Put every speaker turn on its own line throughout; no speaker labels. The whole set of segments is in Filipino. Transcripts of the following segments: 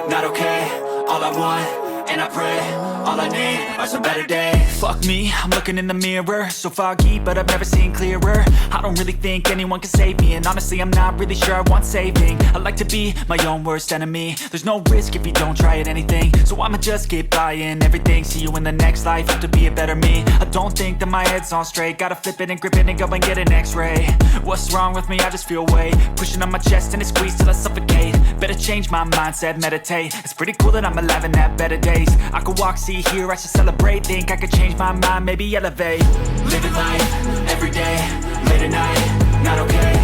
not okay. All I want, and I pray, all I need are some better days. Fuck me, I'm looking in the mirror, so foggy, but I've never seen clearer. I don't really think anyone can save me, and honestly I'm not really sure I want saving. I like to be my own worst enemy. There's no risk if you don't try at anything, so I'ma just keep buying everything. See you in the next life, have to be a better me. I don't think that my head's on straight, gotta flip it and grip it and go and get an x-ray. What's wrong with me? I just feel weight pushing on my chest and it squeezes till I suffocate. Better change my mindset, meditate. It's pretty cool that I'm alive and have better days. I could walk, see, hear, I should celebrate. Think I could change my mind, maybe elevate. Living life, every day, late at night, not okay.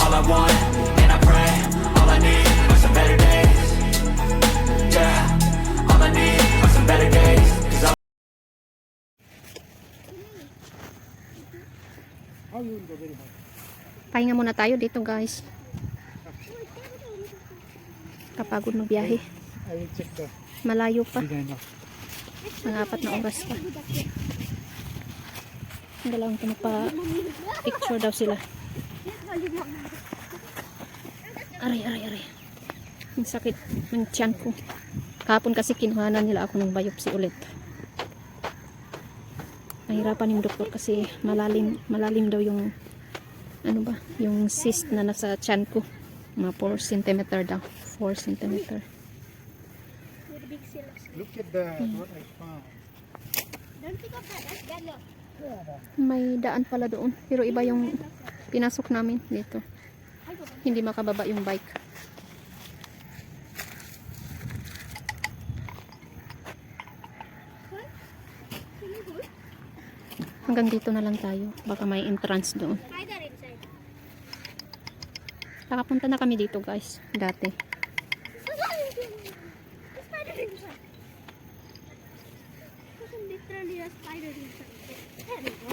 All I want, and I pray, all I need are some better days. Yeah, all I need are some better days. 'Cause
Pahinga muna tayo dito guys. Kapagod magbiyahe. Malayo pa. Mga 4 na oras pa. Ang dalawang ko magpa-picture daw sila. Aray. Ang sakit ng tiyan ko. Kahapon kasi kinuhanan nila ako ng biopsy ulit. Nahirapan yung doktor kasi malalim daw yung yung cyst na nasa tiyan ko. Mga 4 cm daw. 4 cm.
Look at what I found.
Don't pick up that. That's yellow.
May daan pala doon. Pero iba yung pinasok namin dito. Hindi makababa yung bike. Hanggang dito na lang tayo. Baka may entrance doon.
Spider inside.
Nakapunta na kami dito guys. Dati.
The spider inside. There's literally a spider inside. There we go.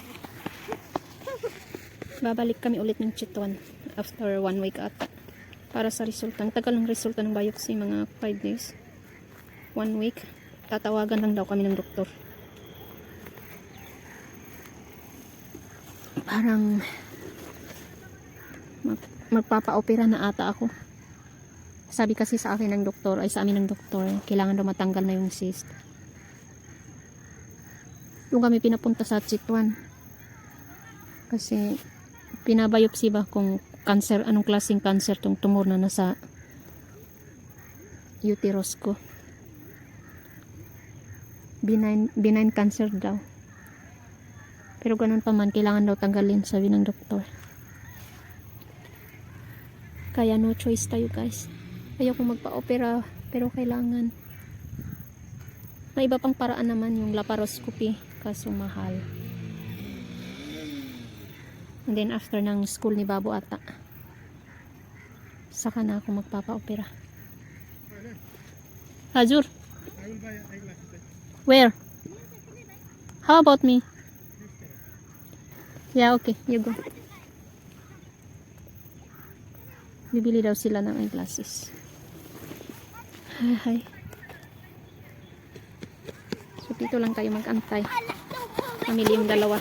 Babalik kami ulit ng Chitwan after 1 week ata. Para sa resulta. Ang tagal ng resulta ng biopsy. Mga 5 days. 1 week. Tatawagan lang daw kami ng doktor. Parang magpapa-opera na ata ako. Sabi kasi sa akin ng doktor, ay sa amin ng doktor, kailangan daw matanggal na yung cyst. Doon kami pinapunta sa Chitwan. Kasi pinabiopsy ba kung cancer, anong klaseng cancer tong tumor na nasa uterus ko. Benign cancer daw. Pero ganun pa man, kailangan daw tanggalin, sabi ng doktor. Kaya no choice tayo guys. Ayoko magpa-opera, pero kailangan. May iba pang paraan naman, yung laparoscopy, kaso mahal. And then after ng school ni Babo ata, saka na ako magpapa-opera. Hazur,
I will buy eyeglasses.
where? How about me? Yeah, okay, you go. Bibili daw sila ng eyeglasses. Hi. So dito lang tayo mag-antay. Pamili yung dalawa.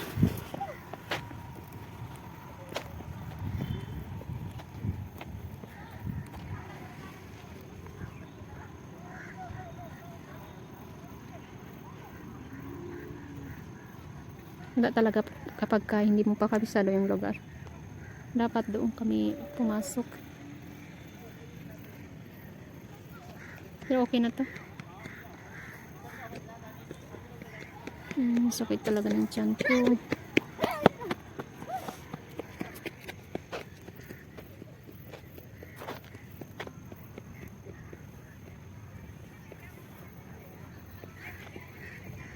Wala talaga kapag hindi mo pa kabisado yung lugar. Dapat doon kami pumasok. Pero okay na to. Sakit talaga ng tiyan ko.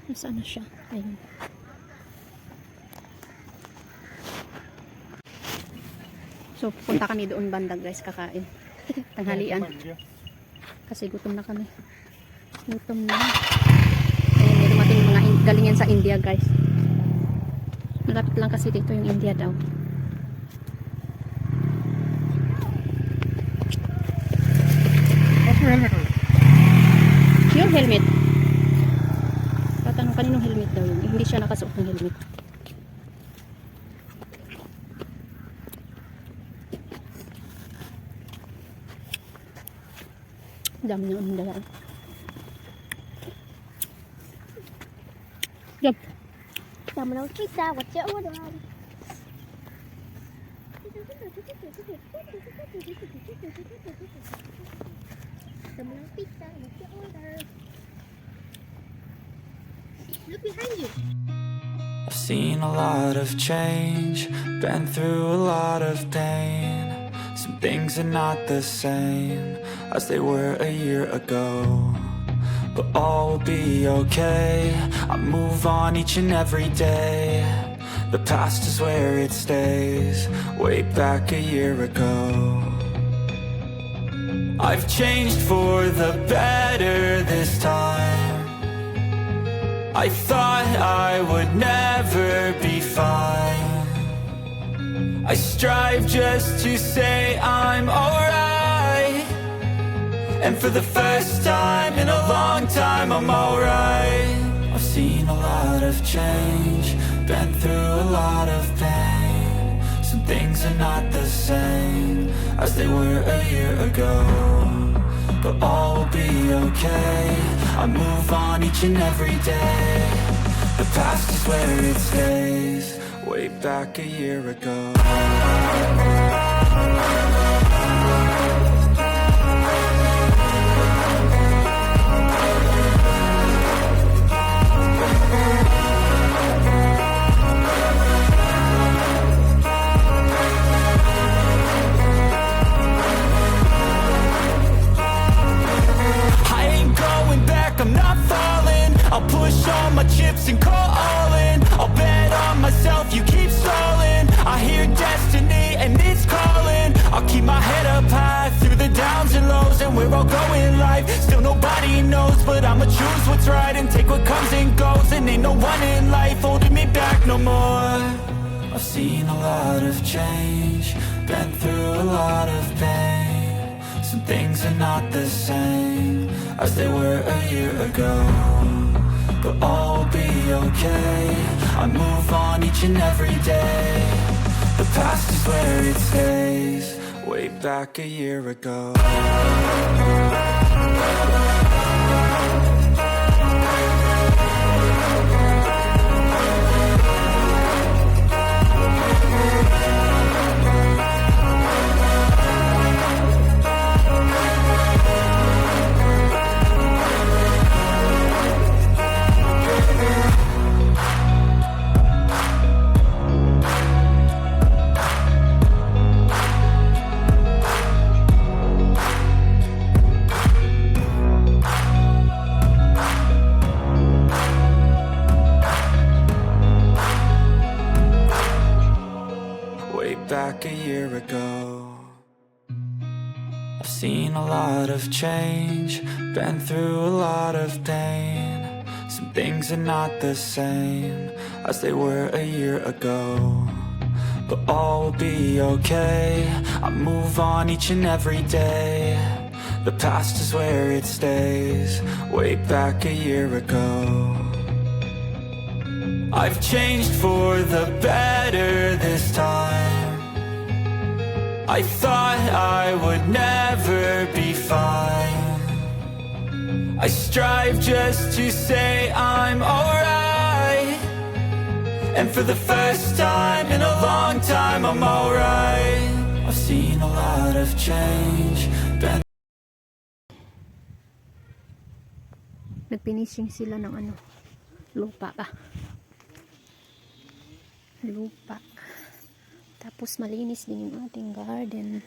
Nasaan na siya? Ayun. So, punta kami doon banda guys, kakain. Tanghalian. Kasi gutom na kami. Gutom na. Ayun, may dumating mga galing yan sa India guys. Malapit lang kasi dito yung India daw.
What's your helmet?
Yung helmet. Tatanong kaninong helmet daw yun. Hindi siya nakasuot ng helmet. Dami niya ang dala. Yup.
Domino's Pizza, what's your order? Domino's Pizza, what's your order? Look behind you.
I've seen a lot of change, been through a lot of pain. Some things are not the same as they were a year ago, but all will be okay. I move on each and every day. The past is where it stays, way back a year ago. I've changed for the better this time. I thought I would never be fine. I strive just to say I'm alright, and for the first time in a long time I'm alright. I've seen a lot of change, been through a lot of pain. Some things are not the same as they were a year ago, but all will be okay. I move on each and every day. The past is where it stays, way back a year ago. I'm not falling. I'll push all my chips and call all in. I'll bet on myself, you keep stalling. I hear destiny and it's calling. I'll keep my head up high through the downs and lows, and we're all going life. Still nobody knows, but I'ma choose what's right and take what comes and goes. And ain't no one in life holding me back no more. I've seen a lot of change, been through a lot of pain. Some things are not the same as they were a year ago, but all will be okay. I move on each and every day. The past is where it stays, way back a year ago. Back a year ago, I've seen a lot of change, been through a lot of pain. Some things are not the same as they were a year ago, but all will be okay. I move on each and every day. The past is where it stays, way back a year ago. I've changed for the better this time. I thought I would never be fine. I strive just to say I'm alright, and for the first time in a long time I'm alright. I've seen a lot of change, been...
Nagpinising sila ng ano, lupa ba? Lupa. Tapos malinis din yung ating garden.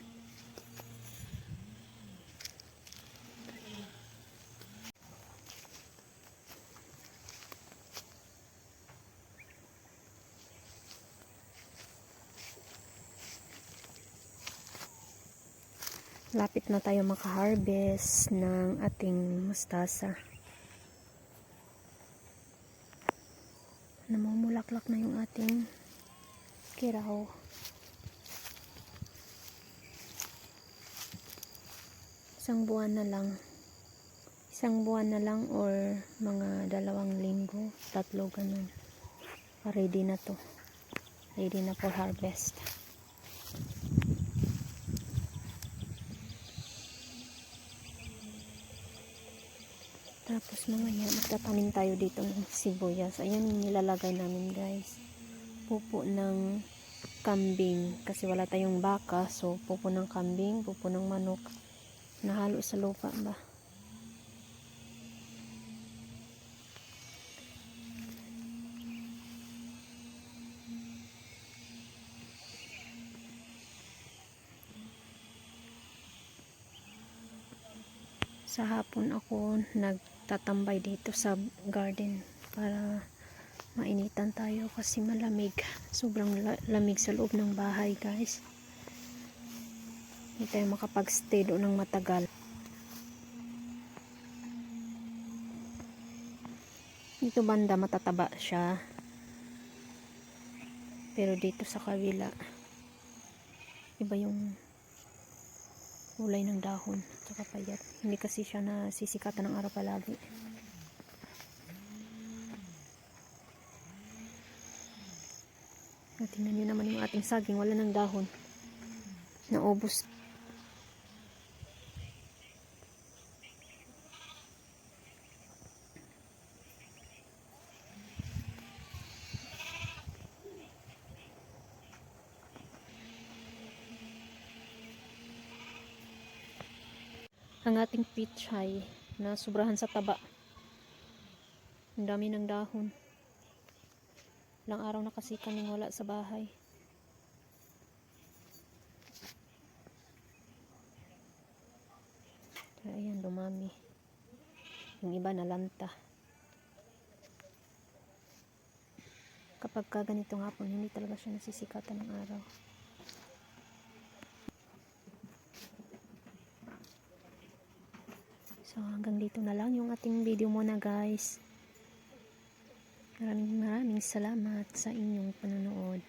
Lapit na tayo maka-harvest ng ating mustasa. Namumulaklak na yung ating kiraw. Isang buwan na lang or mga 2 linggo, 3 ganun. Ready na to. Ready na for harvest. Tapos mamaya magtatanim tayo dito ng sibuyas. Ayan yung nilalagay namin guys. Pupo ng kambing. Kasi wala tayong baka. So pupo ng kambing, pupo ng manok. Nahalo sa lupa ba? Sa hapon ako nagtatambay dito sa garden para mainitan tayo kasi malamig. Sobrang lamig sa loob ng bahay guys. Hindi tayo makapag-stay doon ng matagal. Dito banda matataba siya. Pero dito sa kabila iba yung kulay ng dahon at payat. Hindi kasi siya nasisikatan ng araw palagi. At tingnan nyo naman yung ating saging. Wala ng dahon. Naubos. Ang ating pichay na sobrahan sa taba. Ang dami ng dahon. Ilang araw na kasi kaming wala sa bahay. Kaya ayan, dumami. Yung iba nalanta. Kapag ganitong hapon, hindi talaga siya nasisikatan ng araw. So hanggang dito na lang yung ating video muna guys. Maraming salamat sa inyong panonood.